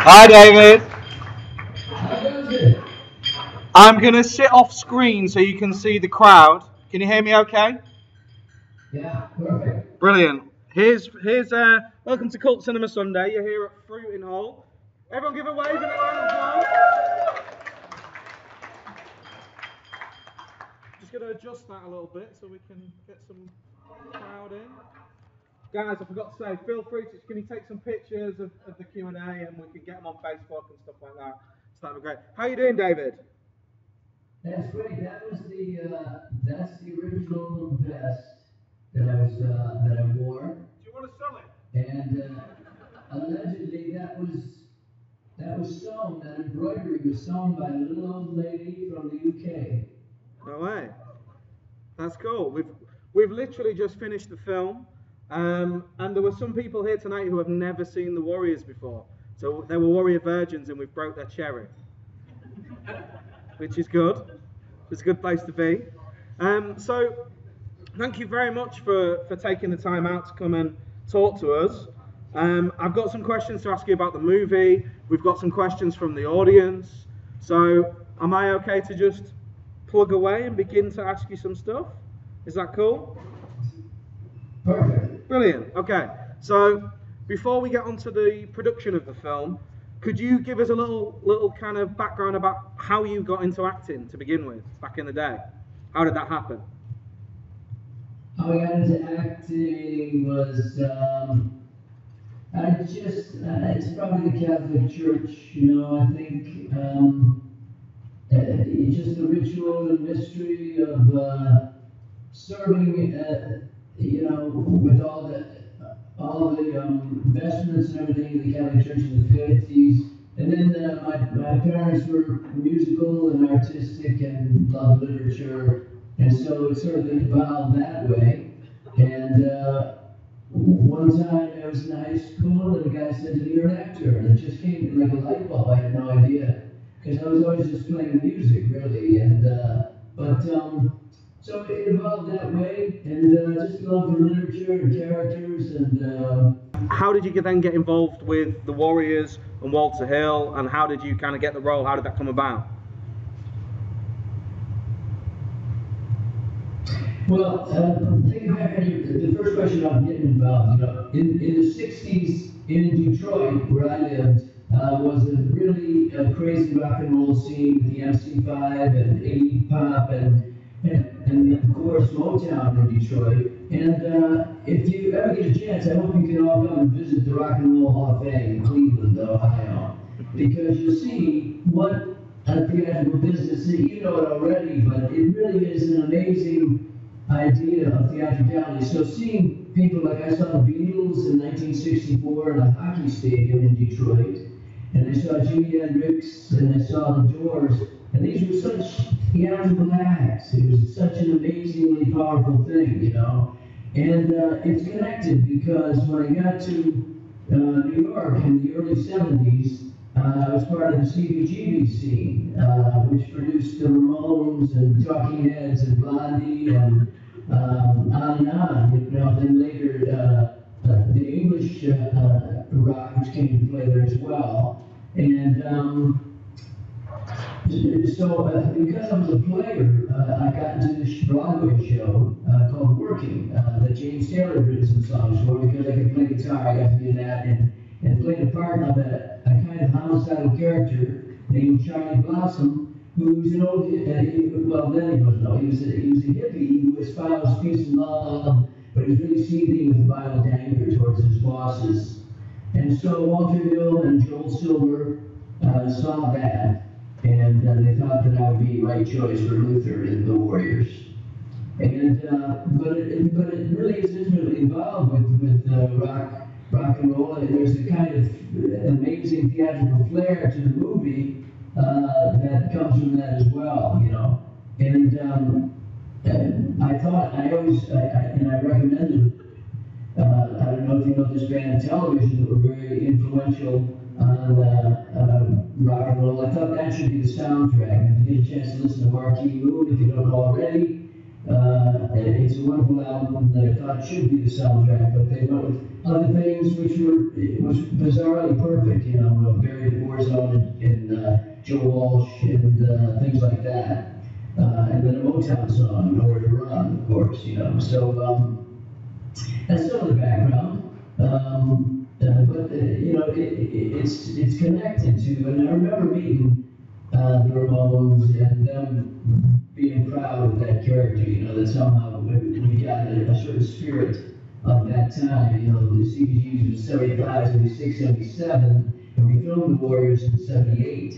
Hi, David. I'm going to sit off screen so you can see the crowd. Can you hear me okay? Yeah, perfect. Brilliant. Here's welcome to Cult Cinema Sunday. You're here at Fruiting Hall. Everyone give a wave and a round of applause. Just going to adjust that a little bit so we can get some crowd in. Guys, I forgot to say, feel free to, can you take some pictures of the Q&A and we can get them on Facebook and stuff like that. So that'd be great. How are you doing, David? That's great. That's the original vest that I wore. Do you want to sell it? And allegedly that was sewn. That embroidery was sewn by a little old lady from the UK. No way. That's cool. We've literally just finished the film, and there were some people here tonight who have never seen the Warriors before. So they were Warrior virgins, and we've broke their cherry, which is good. It's a good place to be. So thank you very much for taking the time out to come and talk to us. I've got some questions to ask you about the movie. We've got some questions from the audience. So am I okay to just plug away and begin to ask you some stuff? Is that cool? Perfect. Brilliant. Okay. So before we get onto the production of the film, could you give us a little kind of background about how you got into acting to begin with back in the day? How did that happen? How I got into acting was it's probably the Catholic Church, you know. I think just the ritual and mystery of serving, you know, with all the vestments and everything in the Catholic Church in the 50s. And then my parents were musical and artistic and loved literature, and so it sort of evolved that way. And one time I was in high school and the guy said to me, "You're an actor," and it just came like a light bulb. I had no idea, because I was always just playing music, really. And so it evolved that way, and just love for literature and characters. And how did you then get involved with the Warriors and Walter Hill, and how did you kind of get the role? How did that come about? Well, thinking back on the first question about getting involved, you know, in the 60s in Detroit, where I lived, was a really crazy rock and roll scene with the MC5 and Iggy Pop and of course Motown in Detroit. And if you ever get a chance, I hope you can all come and visit the Rock and Roll Hall of Fame in Cleveland, Ohio, because you'll see what a theatrical business is. You know it already, but it really is an amazing idea of theatricality. So seeing people like, I saw the Beatles in 1964 in a hockey stadium in Detroit, and I saw Jimi Hendrix, and I saw the Doors, and these were such theatrical acts. It was such an amazingly powerful thing, you know. And it's connected because when I got to New York in the early 70s, I was part of the CBGB scene, which produced the Ramones and Talking Heads and Blondie and on and on. You know, then later the English rock, which came to play there as well. And so because I was a player, I got into this Broadway show called Working that James Taylor had written some songs for. Because I could play guitar, I got to do that and played a part of a kind of homicidal character named Charlie Blossom, who was an old, well then he wasn't old, he was a hippie who espoused peace and love, but he was really seething with violent anger towards his bosses. And so Walter Hill and Joel Silver saw that, and they thought that I would be the right choice for Luther in the Warriors. And but it really is intimately involved with rock and roll, and there's a kind of amazing theatrical flair to the movie that comes from that as well, you know. And I thought, I recommended, I don't know if you know this band television that were very influential on rock and roll. I thought that should be the soundtrack. And if you get a chance to listen to Marquee Moon, if you don't already, It's a wonderful album that I thought should be the soundtrack, but they went with other things which was bizarrely perfect. You know, Barry the Warzone and Joe Walsh and things like that. And then a Motown song, Nowhere to Run, of course. You know, so that's some of the background. But you know, it's connected to, and I remember meeting the Ramones and them being proud of that character. You know, that somehow we got a certain spirit of that time. You know, the CBGBs was 75, 76, 77, and we filmed the Warriors in 78.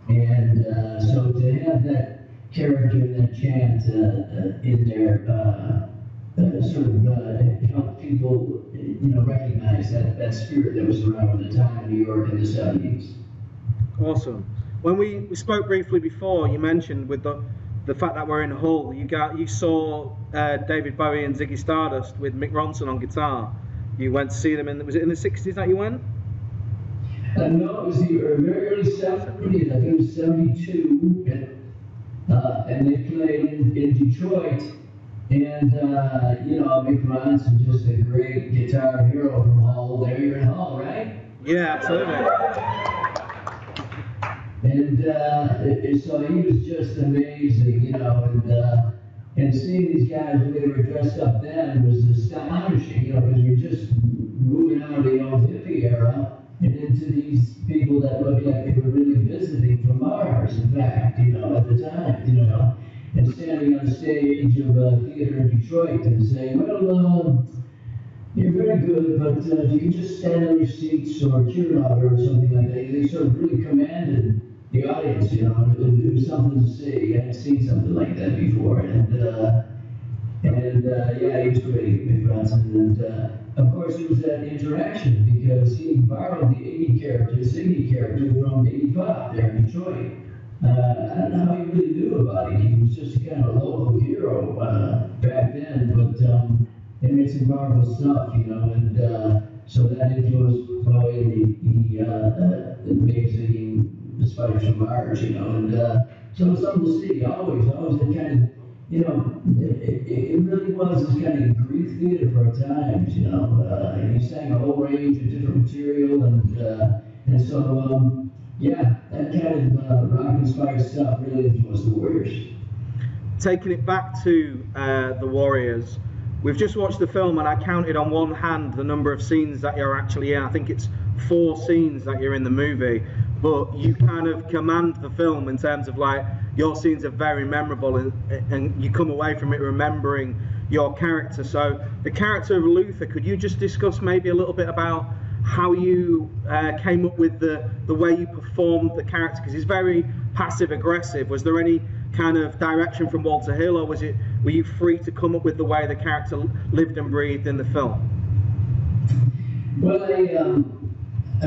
And so to have that character and that chant in there sort of help people, you know, recognize that spirit that was around at the time in New York in the 70s. Awesome. When we spoke briefly before, you mentioned with the fact that we're in Hull, you saw David Bowie and Ziggy Stardust with Mick Ronson on guitar. You went to see them was it in the 60s that you went? No, it was the very early 70s. I think it was 72, and they played in Detroit. And, you know, Mick Ronson, just a great guitar hero from Hull. There you're in Hull, right? Yeah, absolutely. And so he was just amazing, you know, and seeing these guys when they were dressed up then was astonishing, you know, because you're just moving out of the old hippie era and into these people that looked like they were really visiting from Mars, in fact, you know, at the time, you know. And standing on the stage of a theater in Detroit and saying, well, you're very good, but if you could just stand on your seats or cheer louder or something like that, they sort of really commanded the audience, you know, it was something to see. I hadn't seen something like that before. And yeah, he was great, Mick Ronson. And of course, it was that interaction because he borrowed the Iggy character from Iggy Pop there in Detroit. I don't know how he really knew about it. He was just kind of a local hero back then, but he made some marvelous stuff, you know, and so that influenced Bowie, the amazing the Spiders from Mars, you know, and so it's something to see, always that kind of, you know, it really was this kind of Greek theater for our times, you know, he sang a whole range of different material, and so, yeah, that kind of rock-inspired stuff really influenced the Warriors. Taking it back to the Warriors, we've just watched the film and I counted on one hand the number of scenes that you're actually in. I think it's 4 scenes that you're in the movie, but you kind of command the film in terms of like your scenes are very memorable and you come away from it remembering your character. So the character of Luther, could you just discuss maybe a little bit about how you came up with the way you performed the character, because he's very passive aggressive. Was there any kind of direction from Walter Hill, or were you free to come up with the way the character lived and breathed in the film? Well, I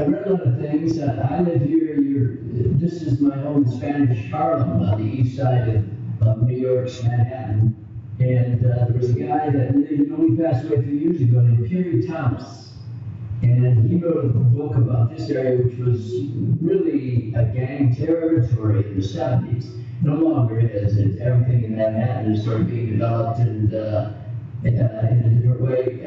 read a lot of things. I live here. This is my home in Spanish Harlem on the east side of New York's Manhattan, and there was a guy that he passed away a few years ago named Huey Thomas. And he wrote a book about this area, which was really a gang territory in the 70s. No longer is. Everything in Manhattan is sort of being developed and in a different way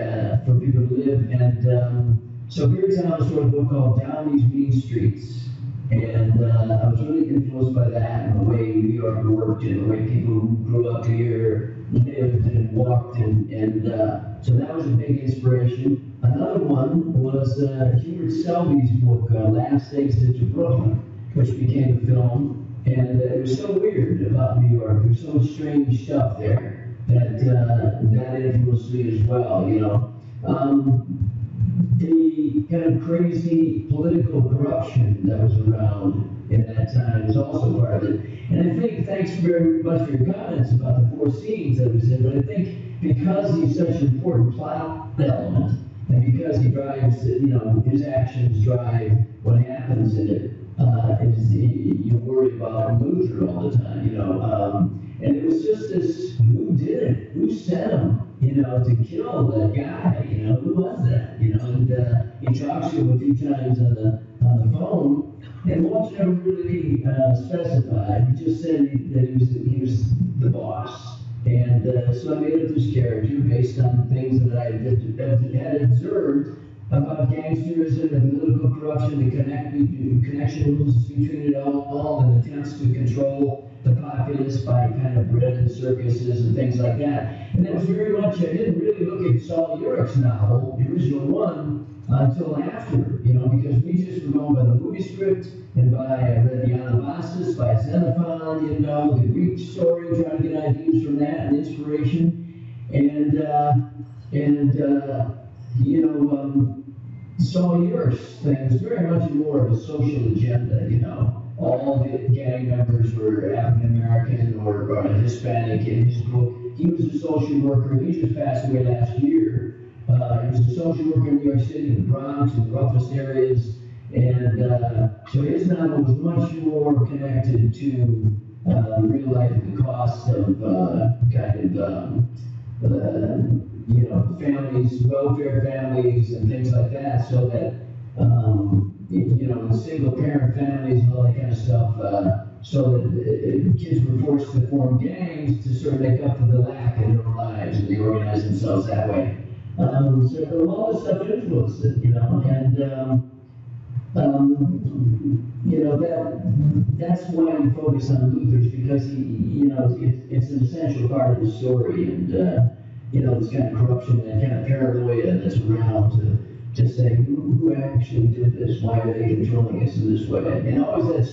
for people to live. And so Huey Thomas wrote a book called Down These Mean Streets. And I was really influenced by that and the way New York worked and the way people who grew up here lived and walked. And so that was a big inspiration. Another one was Hubert Selby's book, Last Exit to Brooklyn, which became a film. And it was so weird about New York. There was so much strange stuff there that influenced me as well, you know. The kind of crazy political corruption that was around in that time was also part of it. And I think, thanks very much for your comments about the 4 scenes that was in, but I think because he's such an important plot element, and because he drives, you know, his actions drive what happens in it, you worry about Luther all the time, you know. And it was just this, who did it? Who sent him, you know, to kill that guy? You know, who was that? You know, and he talks to him a few times on the phone, and Walter never really specified. He just said that he was the boss. And so I made up this character based on things that I had observed about gangsterism and political corruption, the connections between it all, and attempts to control the populace by kind of bread and circuses and things like that. And that was very much, I didn't really look at Saul Urich's novel, the original one, until after, because we just were going by the movie script and by, I read the Anabasis by Xenophon, the Greek story, trying to get ideas from that and inspiration. Saul Urich's thing was very much more of a social agenda, All the gang members were African American or Hispanic in his book. He was a social worker. He just passed away last year. He was a social worker in New York City, in the Bronx, in the roughest areas. And so his novel was much more connected to real life and the cost of families, welfare families, and things like that, so that, in single parent families and all that kind of stuff, so that kids were forced to form gangs to sort of make up for the lack in their lives, and they organize themselves that way. So all this stuff influenced it, that's why we focus on Luther's, because it's an essential part of the story, and this kind of corruption and kind of paranoia that's around to say who actually did this, why are they controlling us in this way, and always that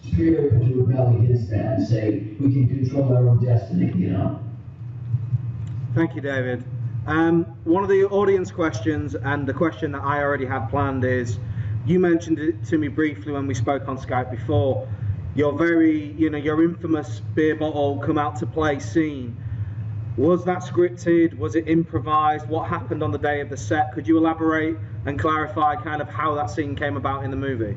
spirit to rebel against that and say we can control our own destiny, Thank you, David. One of the audience questions, and the question that I already had planned, is, you mentioned it to me briefly when we spoke on Skype before, your your infamous beer bottle come out to play scene. Was that scripted? Was it improvised? What happened on the day of the set? Could you elaborate and clarify kind of how that scene came about in the movie?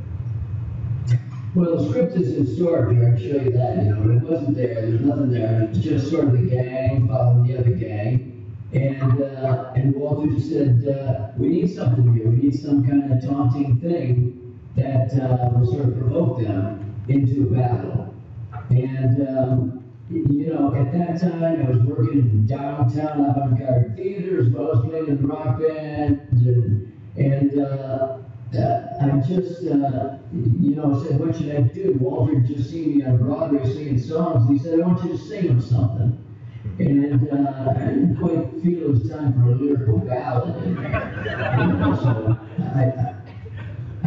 Well, the script is in storage. I can show you that. It wasn't there. There's nothing there. It was just sort of the gang following the other gang. And Walter just said, we need something here. We need some kind of taunting thing that will sort of provoke them into a battle. And at that time, I was working in downtown avant-garde theater as well as playing in the rock band. I just, said, what should I do? Walter had just seen me on Broadway singing songs, and he said, I want you to sing him something. And I didn't quite feel it was time for a lyrical ballad. So I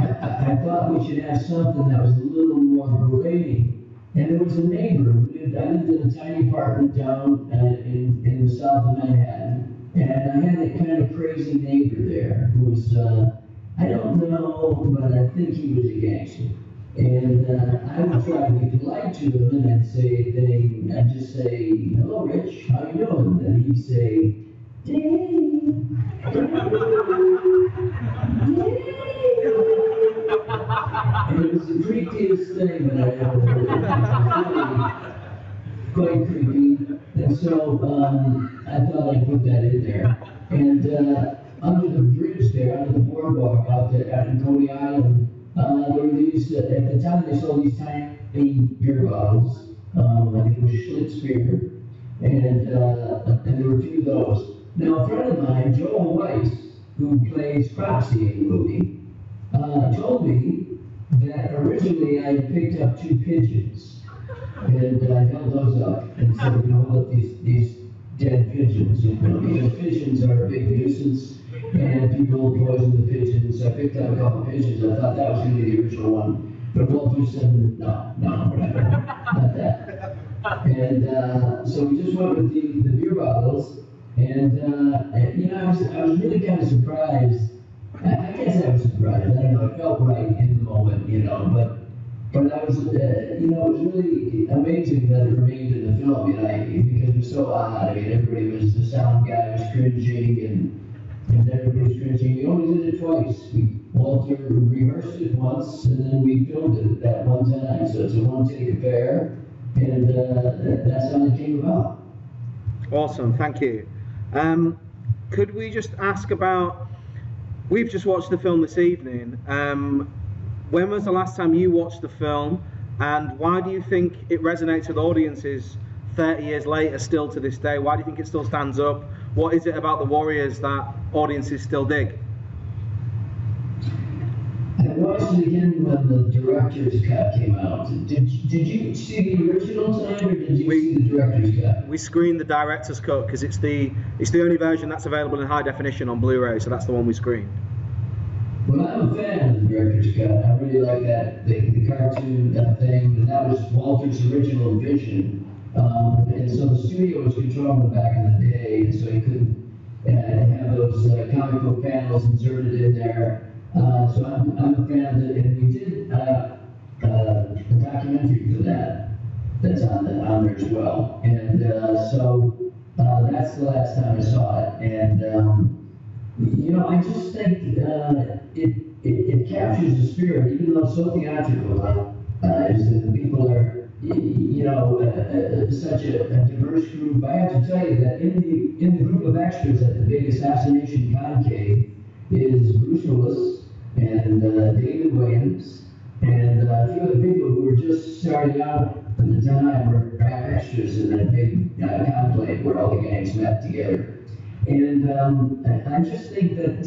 thought we should have something that was a little more pervading. And there was a neighbor who lived, I lived in a tiny apartment down in the south of Manhattan, and I had a kind of crazy neighbor there who was, I don't know, but I think he was a gangster. And I would try to be polite to him, and I'd just say, hello, Rich, how you doing? And he'd say, Dave. And it was the creepiest thing that I ever heard. It was really quite creepy. And so I thought I'd put that in there. And under the bridge there, under the boardwalk out in Coney Island, there were these, at the time they sold these tiny beer bottles. I think it was Schlitz beer. And there were a few of those. Now, a friend of mine, Joel Weiss, who plays Cropsy in the movie, told me that originally I had picked up 2 pigeons. And I held those up and said, hold up these dead pigeons. Because pigeons are a big nuisance. And people poison the pigeons. I picked up a couple of pigeons. I thought that was going to be the original one. But Walter said, no, whatever, not that. And so we just went with the beer bottles. And I was really kind of surprised. I guess I was surprised. I don't know. It felt right in the moment, But I was, it was really amazing that it remained in the film, because it was so odd. I mean, everybody was, the sound guy was cringing, and everybody was cringing. We only did it twice. Walter rehearsed it once, and then we filmed it that one time. So it's a one-take affair, and that's how it came about. Awesome, thank you. Could we just ask about, we've just watched the film this evening. When was the last time you watched the film, and why do you think it resonates with audiences 30 years later, still to this day? Why do you think it still stands up? What is it about the Warriors that audiences still dig? I watched it again when the director's cut came out. Did you see the original time, or did you see the director's cut? We screened the director's cut because it's the only version that's available in high definition on Blu-ray, so that's the one we screened. Well, I'm a fan of the director's cut. I really like that, the cartoon thing, and that was Walter's original vision. And so the studio was controlling it back in the day, and so he couldn't have those comic book panels inserted in there. So I'm a fan of it, and we did a documentary for that that's on there as well. And so that's the last time I saw it. And you know, I just think it captures the spirit, even though it's so theatrical. The people are, you know, such a diverse group. I have to tell you that in the group of extras at the big assassination concave is Bruce Willis and David Williams and a few of the people who were just starting out at the time were extras in that big conclave where all the gangs met together. And I just think that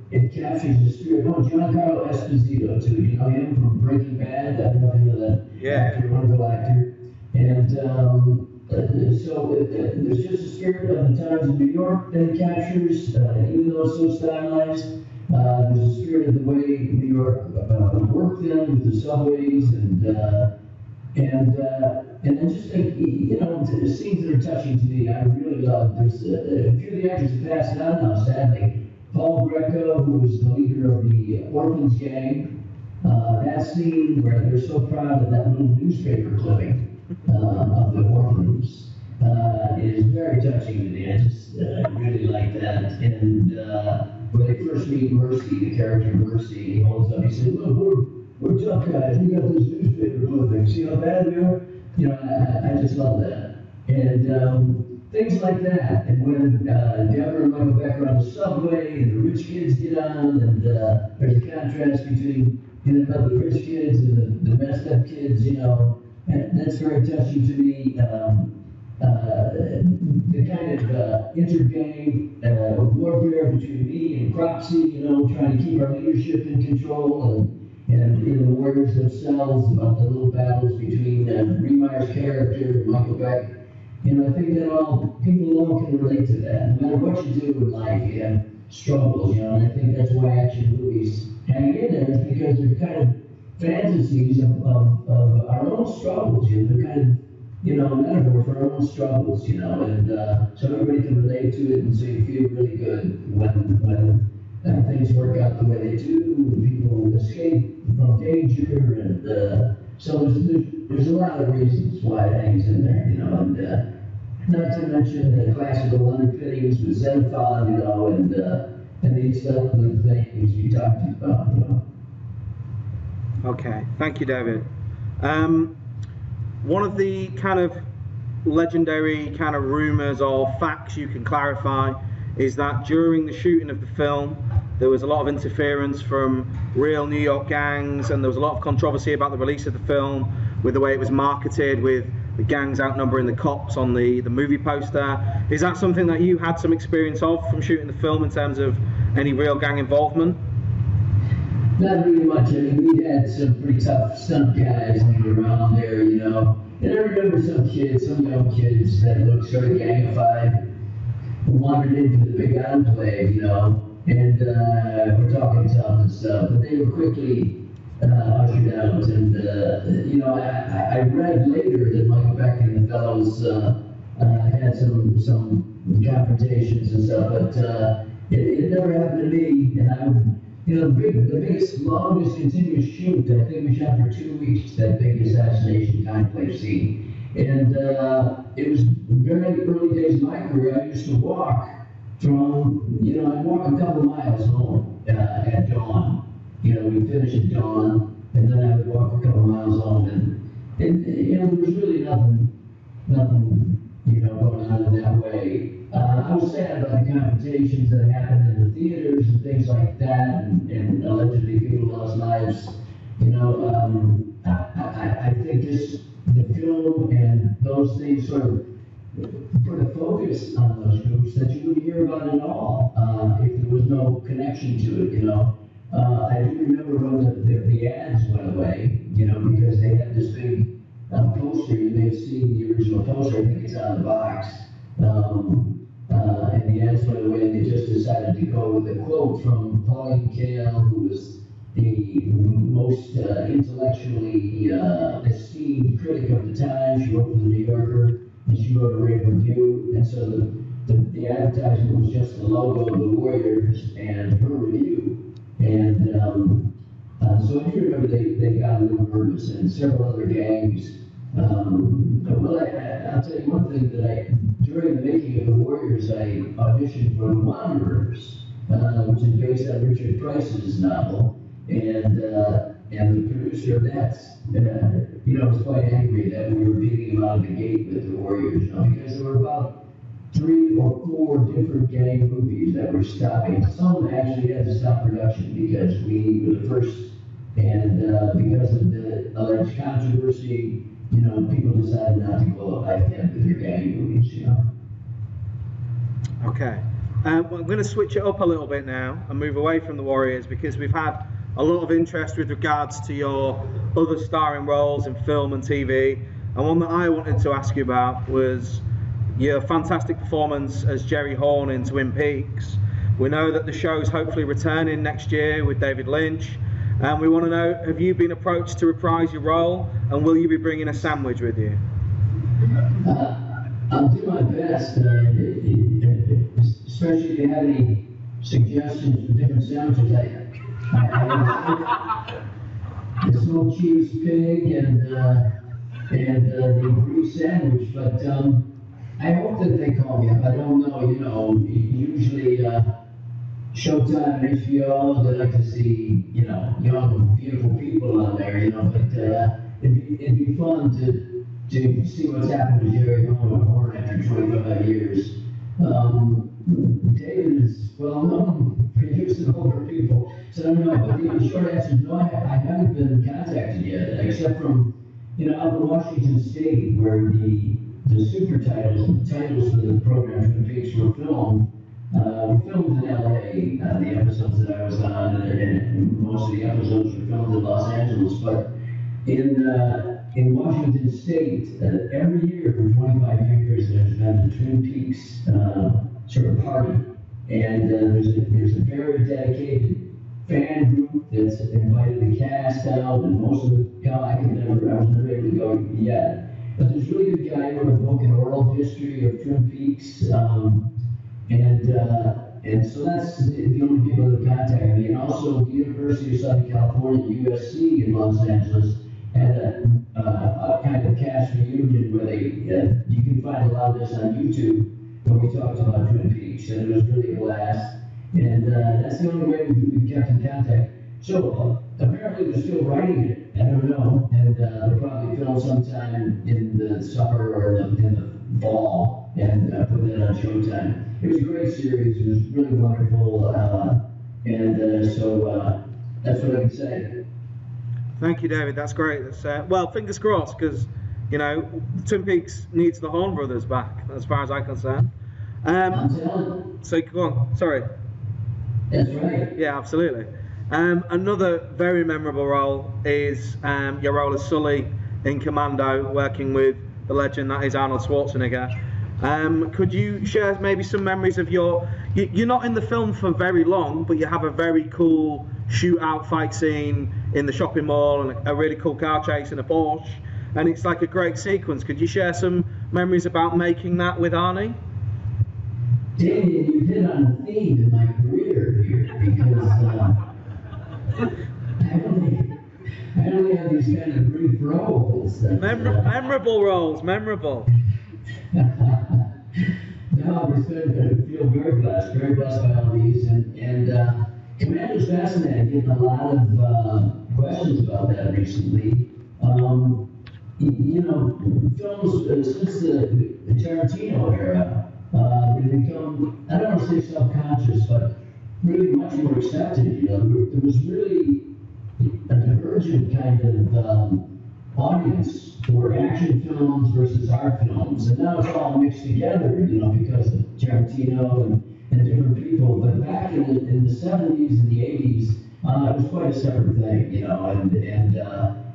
it captures the spirit. Oh, Giancarlo Esposito too. You know him from Breaking Bad. I don't know if you know that actor, wonderful actor. And so there's just a spirit of the times in New York that it captures, even though it's so stylized. There's a spirit of the way New York worked then with the subways and I just think, you know, the scenes that are touching to me, I really love. There's a few of the actors have passed on now, sadly. Paul Greco, who was the leader of the Orphans Gang, that scene where they're so proud of that little newspaper clipping of the orphans is very touching to me. I just really like that. And when they first meet Mercy, the character Mercy, he holds up, he said, look, we're tough guys, we got this newspaper clipping, see how bad we are? You know, I just love that. And things like that. And when Deborah and Michael Beck are on the subway and the rich kids get on, and there's a contrast between, you know, the rich kids and the messed up kids, you know, and that's very touching to me. The kind of intergang warfare between me and Cropsey, you know, trying to keep our leadership in control, and you know, the warriors themselves, about the little battles between Remeyer's character and Michael Beck. You know, I think that people all can relate to that. No matter what you do in life, you have struggles, you know, and I think that's why action movies hang in there, is because they're kind of fantasies of our own struggles, you know, they're kind of, you know, metaphor for our own struggles, you know, and so everybody can relate to it, and so you feel really good when things work out the way they do, when people escape from danger, and so there's a lot of reasons why it hangs in there, you know, and not to mention the classical underpinnings with Xenophon, you know, and these other things you talked about, you know. Okay, thank you, David. One of the kind of legendary kind of rumors or facts you can clarify is that during the shooting of the film, there was a lot of interference from real New York gangs, and there was a lot of controversy about the release of the film with the way it was marketed, with the gangs outnumbering the cops on the movie poster. Is that something that you had some experience of from shooting the film in terms of any real gang involvement? Not really much. I mean, we had some pretty tough stunt guys hanging around there, you know. And I remember some young kids that looked sort of gangified, who wandered into the big enclave, you know. And we're talking tough and stuff, but they were quickly ushered out. And you know, I read later that Michael Beck and the fellows had some confrontations and stuff, but it never happened to me. And I would, you know, the biggest, longest continuous shoot, I think we shot for 2 weeks, that big assassination conclave scene. And it was very early days of my career. I used to walk from, you know, I'd walk a couple miles home at dawn. You know, we'd finish at dawn, and then I would walk a couple miles home, and you know, there was really nothing, you know, going on in that way. I was sad about the confrontations that happened in the theaters and things like that, and allegedly people lost lives. You know, I think this the film and those things sort of put a focus on those groups that you wouldn't hear about at all if there was no connection to it, you know. I do remember when the ads went away, you know, because they had this big poster. You may have seen the original poster. I think it's on the box. And the ads went away, and they just decided to go with a quote from Pauline Kael, who was the most intellectually esteemed critic of the time. She wrote for the New Yorker, and she wrote a rave review. And so the advertisement was just the logo of the Warriors and her review. And so I do remember they got a little nervous, and several other gangs. Well, I'll tell you one thing that during the making of the Warriors, I auditioned for The Wanderers, which is based on Richard Price's novel, and the producer of that, you know, was quite angry that we were beating him out of the gate with the Warriors, you know, because there were about 3 or 4 different gang movies that were stopping. Some actually had to stop production because we were the first, and because of the alleged controversy, you know, people decided not to go ahead with their gang movies, you know. Okay. Well, I'm going to switch it up a little bit now and move away from the Warriors, because we've had a lot of interest with regards to your other starring roles in film and TV. And one that I wanted to ask you about was your fantastic performance as Jerry Horn in Twin Peaks. We know that the show's hopefully returning next year with David Lynch. And we want to know, have you been approached to reprise your role, and will you be bringing a sandwich with you? I'll do my best, especially if you have any suggestions for different sandwiches. I the smoked cheese pig and the brie sandwich, but I hope that they call me up. I don't know, you know, usually Showtime and HBO, they like to see, you know, young, beautiful people on there, you know, but it'd be fun to see what's happened to Jerry Horn after 25 years. David is well known for using older people, so I don't know, but the short answer is no, I haven't been contacted yet, except from, you know, out in Washington State, where the super titles, the titles for the program Twin Peaks were filmed. We filmed in LA, the episodes that I was on, and most of the episodes were filmed in Los Angeles, but in Washington State, every year for 25 years, there's been the Twin Peaks sort of party, and there's a very dedicated fan group that's invited the cast out, and most of the I was never able to go yet, but there's a really good guy who wrote a book, An Oral History of Twin Peaks. And so that's the only people that have contacted me. And also the University of Southern California, USC in Los Angeles, had a kind of cast reunion where you can find a lot of this on YouTube when we talked about Twin Peaks, and it was really a blast. And that's the only way we've kept in contact. So apparently they're still writing it. I don't know, and they'll probably film sometime in the summer or in the fall and put that on Showtime. It was a great series. It was really wonderful, and so that's what I can say. Thank you, David. That's great. That's, well, fingers crossed, because you know Twin Peaks needs the Horn brothers back, as far as I'm concerned. So go on. Sorry. That's right. Yeah, absolutely. Another very memorable role is your role as Sully in Commando, working with the legend that is Arnold Schwarzenegger. Could you share maybe some memories of you're not in the film for very long, but you have a very cool shootout fight scene in the shopping mall and a really cool car chase in a Porsche, and it's like a great sequence. Could you share some memories about making that with Arnie? David, you hit on a theme in my career here, because I only have these kind of brief roles. Memorable roles, memorable. No, I feel very blessed by all these, and Commando's fascinating. Getting a lot of questions about that recently. You know, films since the Tarantino era, they become, I don't want to say self-conscious, but really much more accepted. You know, there was really a divergent kind of audience for action films versus art films, and now it's all mixed together, you know, because of Tarantino and different people. But back in the 70s and the 80s, it was quite a separate thing, you know, and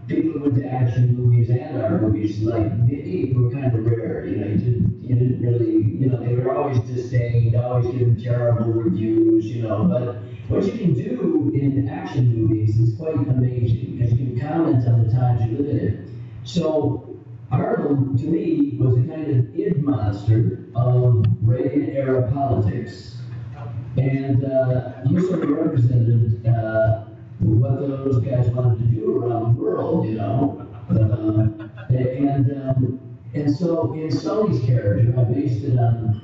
people who went to action movies and art movies like me were kind of rare, you know. You didn't really, you know, they were always disdained, always given terrible reviews, you know. But what you can do in action movies is quite amazing because you can comment on the times you live in it. So Arnold, to me, was a kind of id monster of Reagan-era politics, and he sort of represented what those guys wanted to do around the world, you know. And so in Sully's character, I based it on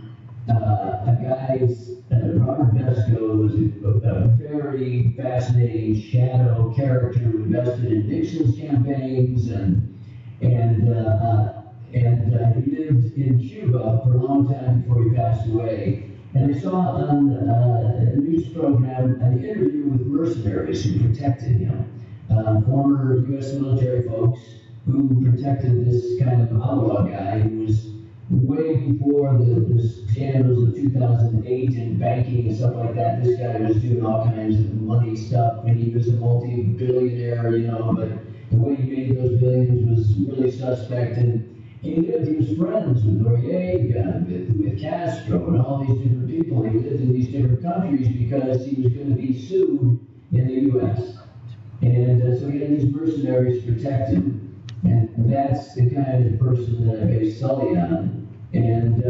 a guy's, Robert Vesco was a very fascinating shadow character who invested in Nixon's campaigns, and he lived in Cuba for a long time before he passed away. And I saw on a news program an interview with mercenaries who protected him, former U.S. military folks who protected this kind of outlaw guy who was way before the scandals of 2008 and banking and stuff like that. This guy was doing all kinds of money stuff, and he was a multi-billionaire, you know, but the way he made those billions was really suspect. And he was friends with Noriega, with Castro, and all these different people. He lived in these different countries because he was going to be sued in the U.S. And so he had these mercenaries to protect him. And that's the kind of person that I based Sully on. And,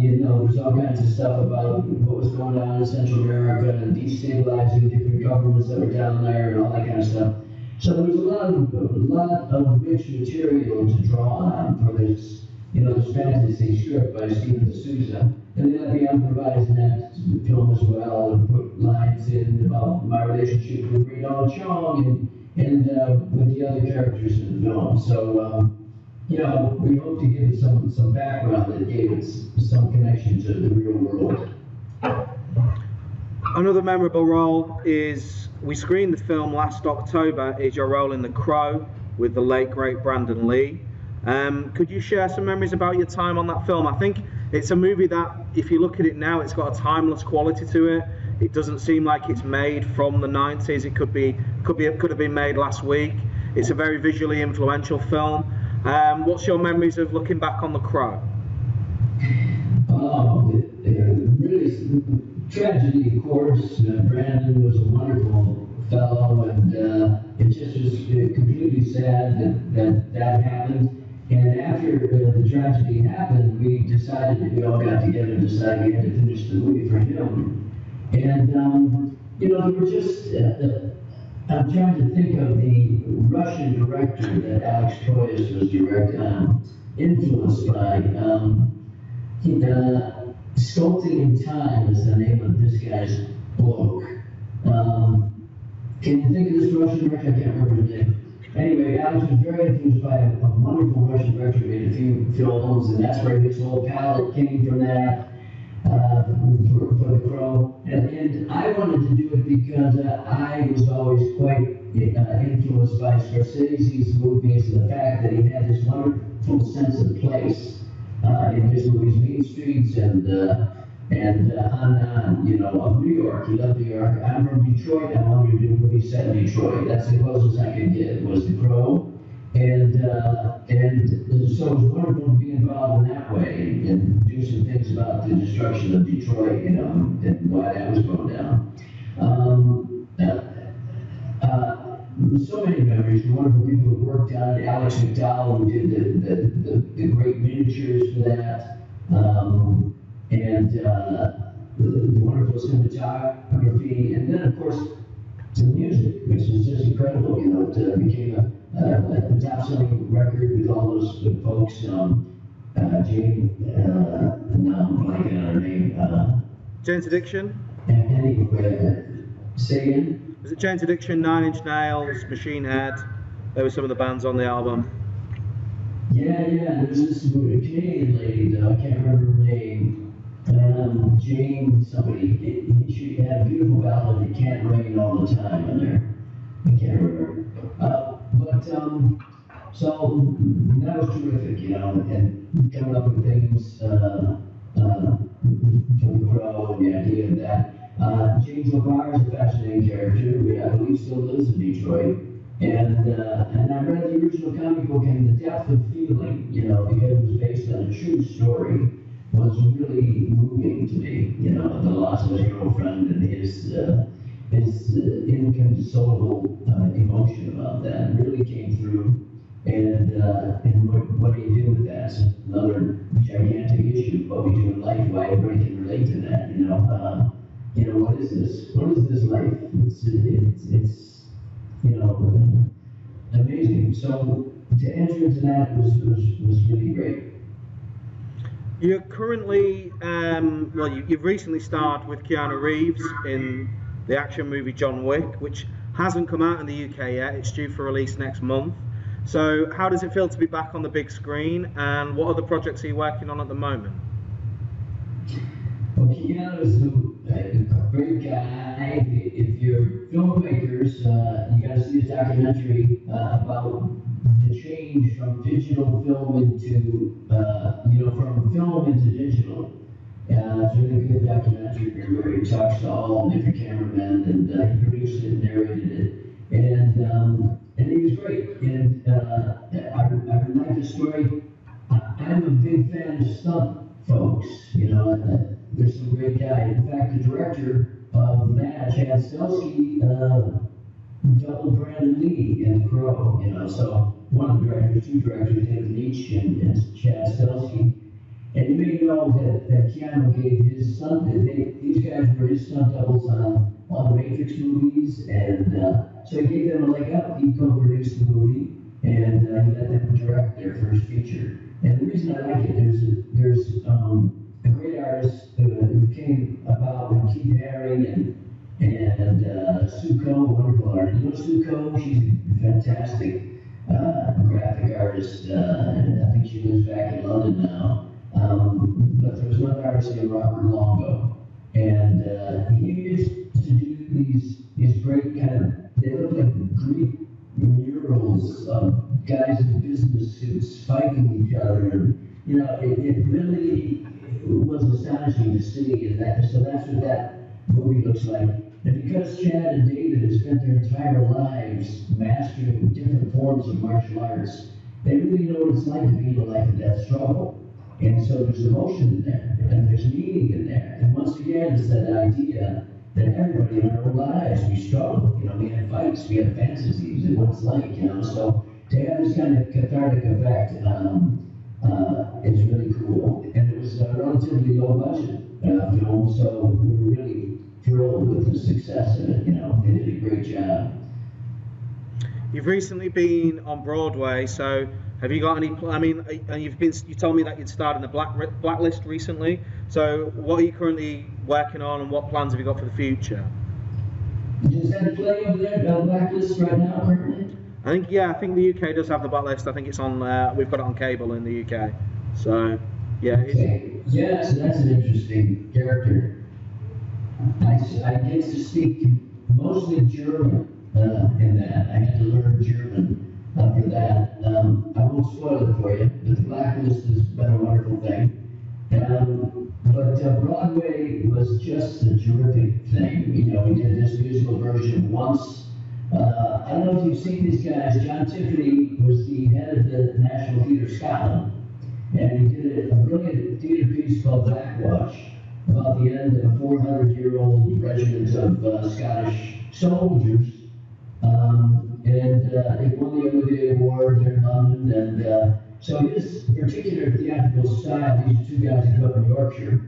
you know, there's all kinds of stuff about what was going on in Central America and destabilizing different governments that were down there and all that kind of stuff. So there was a lot of rich material to draw on for this, you know, this fantasy script by Steven D'Souza. And then let me improvise in that film as well and put lines in about my relationship with Redon Chong and with the other characters in the film. So, you know, we hope to give it some background that gave it some connection to the real world. Another memorable role is, we screened the film last October, is your role in The Crow with the late, great Brandon Lee. Could you share some memories about your time on that film? I think it's a movie that, if you look at it now, it's got a timeless quality to it. It doesn't seem like it's made from the 90s. It could have been made last week. It's a very visually influential film. What's your memories of looking back on The Crow? Oh, really tragedy, of course. Brandon was a wonderful fellow, and it just was completely sad that happened. And after the tragedy happened, we all got together and decided we had to finish the movie for him. And, you know, there were just, I'm trying to think of the Russian director that Alex Proyas was influenced by. Sculpting in Time is the name of this guy's book. Can you think of this Russian director? I can't remember his name. Anyway, Alex was very influenced by a wonderful Russian director who made a few films, and that's where his whole palette came from that. For The Crow, and I wanted to do it because I was always quite influenced by Scorsese's movies and the fact that he had this wonderful sense of place in his movies, Mean Streets and on, you know, of New York. He loved New York. I'm from Detroit. I wanted to do a movie set in Detroit. That's the closest I could get was The Crow. And so it was wonderful to be involved in that way and do some things about the destruction of Detroit, you know, and why that was going down. So many memories, the wonderful people who worked on it. Alex McDowell, who did the great miniatures for that, and the wonderful cinematography, and then of course the music, which is just incredible. You know, it became a top-selling record with all those folks. Jane, now I'm blanking on her name. Jane's Addiction? Anyway, say again? Was it Jane's Addiction, Nine Inch Nails, Machine Head? There were some of the bands on the album. Yeah, there's this Canadian lady, though, I can't remember her name. Jane somebody. She had a beautiful ballad, It Can't Rain All the Time, on there. I can't remember. So terrific, you know, and coming up with things for the Crow and the idea of that. James LeVar is a fascinating character, who I believe still lives in Detroit. And I read the original comic book, and the depth of feeling, you know, because it was based on a true story, was really moving to me. You know, the loss of his girlfriend and his inconsolable emotion about that really came through. And what do you do with that? It's another gigantic issue. What we do in life, why everybody can relate to that. You know, what is this? What is this life? It's you know, amazing. So to enter into that was really great. You're currently, you've recently starred with Keanu Reeves in the action movie John Wick, which hasn't come out in the UK yet. It's due for release next month. So how does it feel to be back on the big screen, and what other projects are you working on at the moment? Well, Keanu is a great guy. If you're filmmakers, you got to see his documentary about the change from digital film into, from film into digital. It's a really good documentary where he talks to all different cameramen, and he produced it and narrated it. And he was great. And I like the story. I'm a big fan of stunt folks, you know. There's some great guys. In fact, the director of that, Chad Stahelski, doubled Brandon Lee in The Crow, you know. So one of the directors, two directors, David Leitch and Chad Stahelski. And you may know that Keanu gave his stunt, these guys were his stunt doubles on all the Matrix movies, and so he gave them a leg up. He co-produced the movie, and he let them direct their first feature. And the reason I like it, there's a great artist who came about with Keith Haring and Sue Coe, a wonderful artist. You know Sue Coe? She's a fantastic graphic artist, and I think she lives back in London now. But there was another artist named Robert Longo, and he used to do these great kind of, they look like Greek murals of guys in business suits fighting each other. And, you know, it really was astonishing to see, and so that's what that movie looks like. And because Chad and David have spent their entire lives mastering different forms of martial arts, they really know what it's like to be in a life and death struggle. And so there's emotion in there, and there's meaning in there. And once again, it's that idea that everybody in our own lives, we struggle. You know, we have fights, we have fantasies, and what it's like, you know. So to have this kind of cathartic effect is really cool. And it was a relatively low budget film, so we were really thrilled with the success of it. You know, they did a great job. You've recently been on Broadway, so have you got any? I mean, you told me that you'd starred in the Blacklist recently. So, what are you currently working on, and what plans have you got for the future? Does that play over there, Blacklist, right now, currently? I think the UK does have the Blacklist. I think it's on. We've got it on cable in the UK. So, yeah. Okay. Yeah, so that's an interesting character. I get to speak mostly German in that. I had to learn German for that. I won't spoil it for you, but the Blacklist has been a wonderful thing. But Broadway was just a terrific thing. You know, we did this musical version once. I don't know if you've seen these guys. John Tiffany was the head of the National Theatre Scotland, and he did a brilliant theatre piece called Blackwash about the end of a 400-year-old regiment of Scottish soldiers. And it won the Olivier Award in London, and so his particular theatrical style, these two guys who grew up in Yorkshire,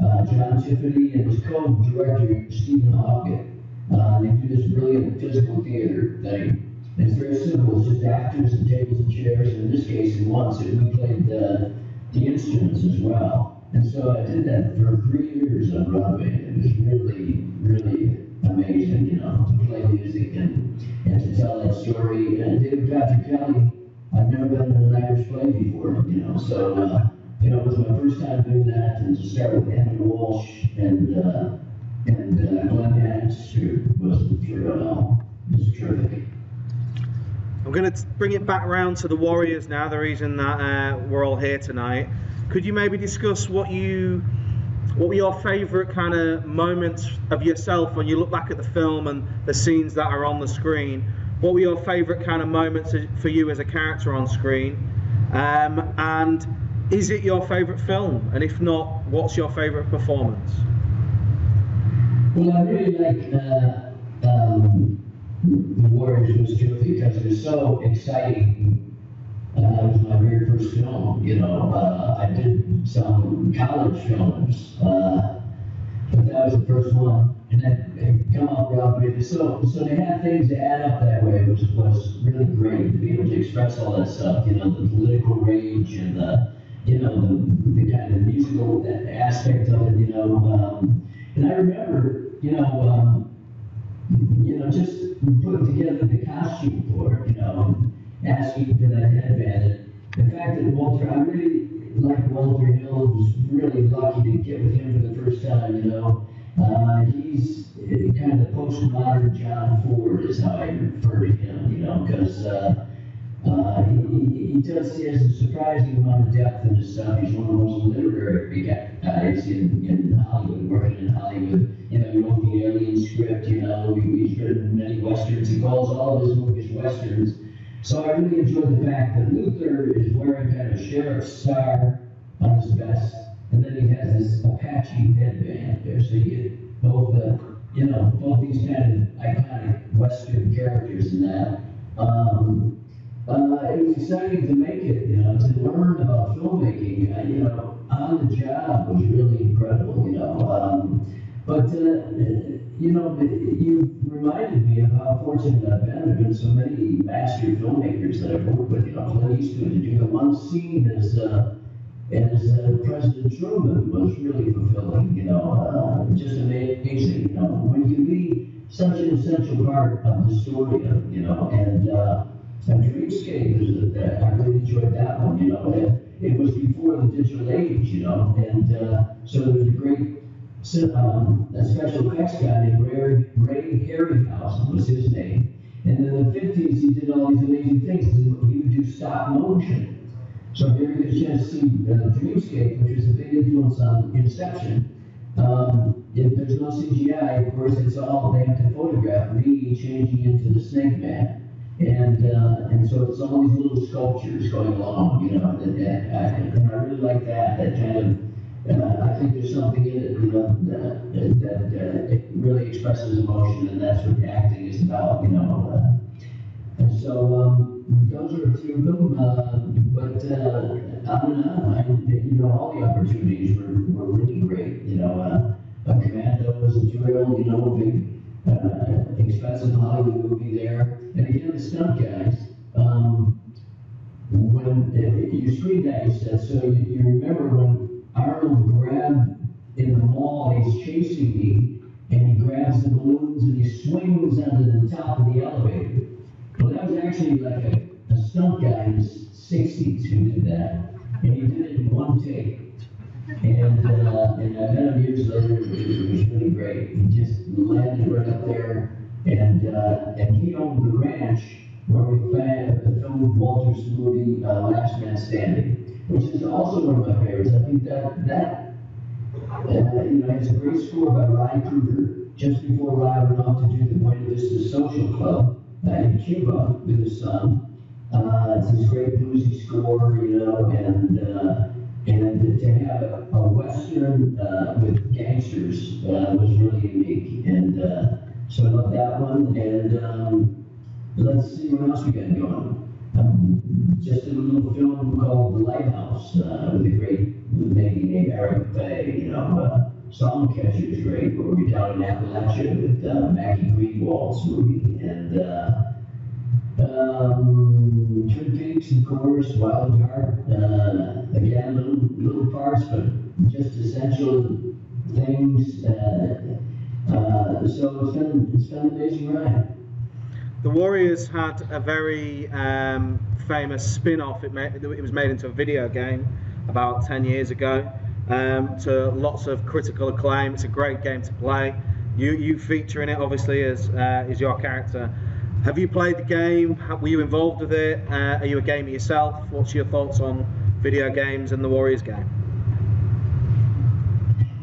John Tiffany and his co-director, Stephen Hawkett, they do this brilliant physical theater thing. And it's very simple, it's just actors and tables and chairs, and in this case, in once, we played the instruments as well. And so I did that for 3 years on Broadway, and it was really, really amazing, you know, to play music and to tell that story. And David Patrick Kelly, I've never been in an Irish play before, you know, so, you know, it was my first time doing that, and to start with Anna Walsh and Glenn Hanks was terrific. I'm going to bring it back round to the Warriors now, the reason that we're all here tonight. Could you maybe discuss what were your favourite kind of moments of yourself when you look back at the film and the scenes that are on the screen? What were your favourite kind of moments for you as a character on screen? And is it your favourite film? And if not, what's your favourite performance? Well, I really like The Warriors was terrific because it was so exciting. It was my very first film, you know. I did some college films, but that was the first one. And then come out Broadway. So they had things to add up that way, which was really great to be able to express all that stuff, you know, the political rage and the kind of musical aspect of it, you know. And I remember, just putting together the costume for it, you know, and asking for that headband. And the fact that Walter, I really like Walter Hill, was really lucky to get with him for the first time, you know. He's kind of the postmodern John Ford is how I refer to him, you know, because he has a surprising amount of depth in his stuff. He's one of the most literary guys in Hollywood, working in Hollywood. You know, he wrote the Alien script, you know, he's written many westerns. He calls all of his movies westerns. So I really enjoyed the fact that Luther is wearing kind of a sheriff's star on his vest, and then he has this Apache headband there. So you get both both these kind of iconic Western characters in that. It was exciting to make it, you know, to learn about filmmaking, you know, on the job was really incredible, you know. You know, you reminded me of how fortunate I've been. There have been so many master filmmakers that I've worked with, you know, Clint Eastwood, to do the one scene as President Truman was really fulfilling, you know, just amazing, you know, when you be such an essential part of the story, you know, and Dreamscape, I really enjoyed that one, you know. It was before the digital age, you know, and so there was a great a special effects guy named Ray Harryhausen was his name. And in the 50s, he did all these amazing things. He would do stop motion. So if you ever get a chance to see Dreamscape, which was a big influence on Inception, if there's no CGI, of course, it's all, they have to photograph me changing into the Snake Man. And so it's all these little sculptures going along, you know, and I really like that kind of, I think there's something in it, you know, that it really expresses emotion, and that's what acting is about, you know. And so those are a few of them, but on and on, you know, all the opportunities were really great, you know. Commando was a drill, you know, a big, expensive Hollywood movie there. And again, the stunt guys, when you screened that, you said, so you remember when Arnold grabbed in the mall, he's chasing me, and he grabs the balloons and he swings onto the top of the elevator. Well, that was actually like a stunt guy in his 60s who did that, and he did it in one take. And I met him years later. It was really great. He just landed right up there, and he owned the ranch where we filmed Walter's movie Last Man Standing, which is also one of my favorites. I think that you know, it's a great score by Ryan Kruger. Just before Ryan went off to do the Buena Vista Social Club in Cuba with his son. It's this great bluesy score, you know, and to have a Western with gangsters was really unique. And so I love that one. And let's see what else we got going. Just did a little film called The Lighthouse with a great lady named Eric Fay, you know. Songcatcher is great, where we're down in Appalachia with Maggie Greenwald's movie. And Twin Peaks, of course, Wild Heart. Again, little parts, but just essential things. So it's been an amazing ride. The Warriors had a very famous spin-off. It was made into a video game about 10 years ago, to lots of critical acclaim. It's a great game to play. You feature in it, obviously, as your character. Have you played the game? Were you involved with it? Are you a gamer yourself? What's your thoughts on video games and the Warriors game?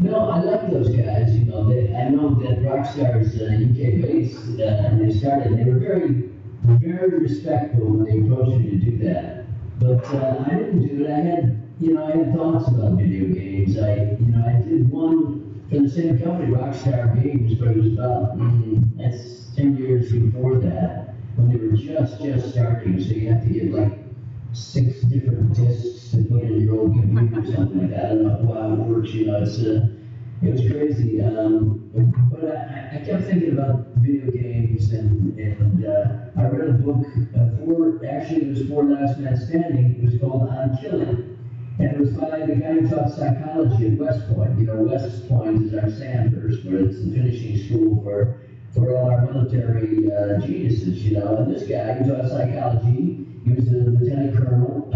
No, I like those guys. You know, I know that Rockstar's UK based, and they were very, very respectful when they approached me to do that. But I didn't do it. I had thoughts about video games. I did one for the same company, Rockstar Games, but it was about that's 10 years before that, when they were just starting. So you have to get like 6 different discs to put in your old computer or something like that. I don't know how it works, you know, it was crazy. But I kept thinking about video games, and I read a book, it was for Last Man Standing. It was called On Killing. And it was by the guy who taught psychology at West Point. You know, West Point is our Sandhurst, where it's the finishing school for all our military geniuses, you know. And this guy who taught psychology, he was a lieutenant colonel,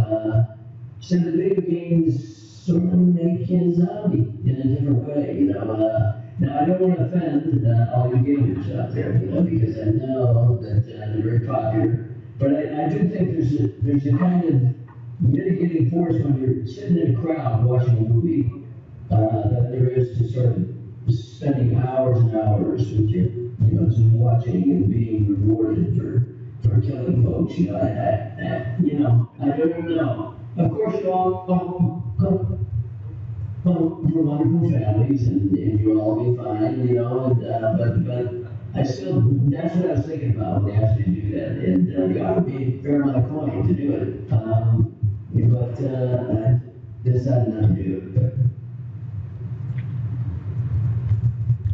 said that video games sort of make you a zombie in a different way, you know. Now, I don't want to offend all you gamers out there, you know, because I know that they're very popular. But I do think there's a kind of mitigating force when you're sitting in a crowd watching a movie that there is to sort of spending hours and hours with you know, just watching and being rewarded for killing folks. You know, I don't know. Of course, you all come from wonderful families, and you'll all be fine, you know. But I still, that's what I was thinking about when they asked me to do that, and you ought to be a fair amount of coin to do it. But I decided not to do it. But.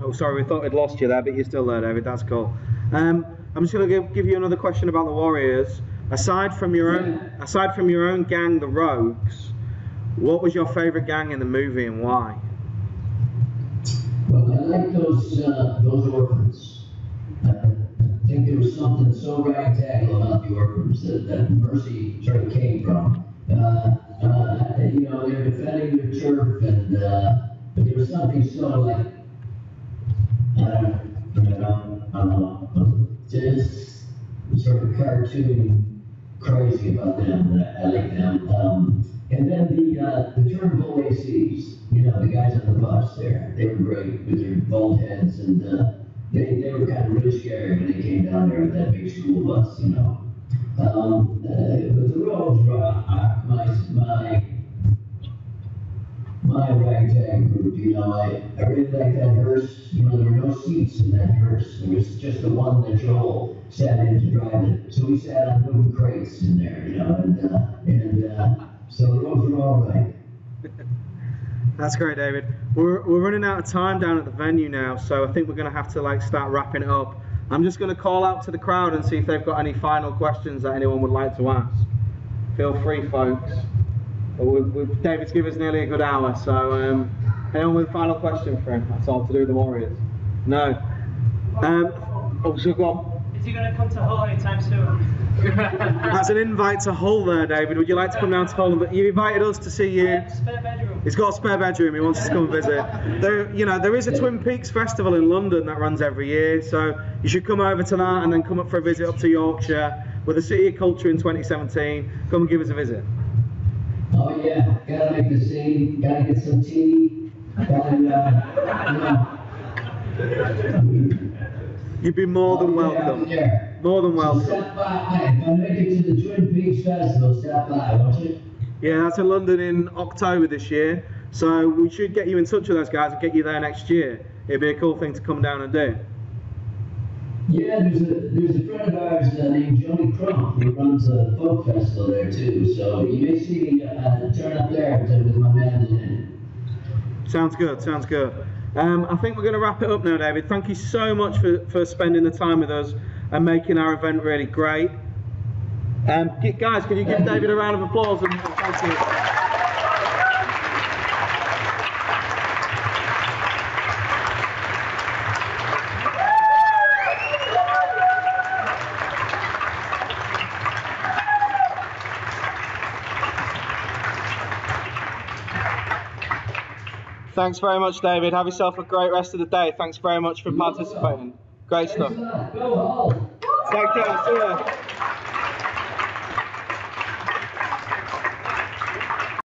Oh, sorry, we thought we'd lost you there, but you're still there, David. That's cool. I'm just going to give you another question about the Warriors. Aside from your own gang, the Rogues, what was your favourite gang in the movie and why? Well, I like those orphans. I think there was something so ragtag about the orphans that Mercy sort of came from. You know, they're defending their turf, but there was something so like, I don't know, just sort of cartoon crazy about them. I like them. And then the Turnbull ACs, you know, the guys on the bus there, they were great with their bald heads, and they were kind of really scary when they came down there with that big school bus, you know. But the Rogues were my ragtag group, you know. I really liked that hearse. You know, there were no seats in that hearse. There was just the one that Joel sat in to drive it. So we sat on wooden crates in there, you know, and so the Rogues were all right. That's great, David. We're running out of time down at the venue now, so I think we're going to have to start wrapping it up. I'm just going to call out to the crowd and see if they've got any final questions that anyone would like to ask. Feel free, folks. David's given us nearly a good hour, so anyone with a final question for him? That's all to do with the Warriors. No. So go on. Is he going to come to Hull anytime soon? That's an invite to Hull there, David. Would you like to come down to Hull? But you invited us to see you. Spare bedroom. He's got a spare bedroom. He wants us to come and visit. There is a Twin Peaks festival in London that runs every year, so you should come over to that and then come up for a visit up to Yorkshire. We're the City of Culture in 2017. Come and give us a visit. Oh yeah, gotta make the scene. Gotta get some tea. You'd be more than welcome. More than welcome. Stop by. If I make it to the Twin Peaks Festival, stop by, won't you? Yeah, that's in London in October this year. So we should get you in touch with those guys and get you there next year. It'd be a cool thing to come down and do. Yeah, there's a friend of ours named Johnny Crump who runs a folk festival there too. So you may see me turn up there with my mandolin. Sounds good. Sounds good. I think we're going to wrap it up now, David. Thank you so much for spending the time with us and making our event really great. Guys, can you give David a round of applause? And thank you. Thanks very much, David. Have yourself a great rest of the day. Thanks very much for participating. Great stuff. Go home. Take care. See ya.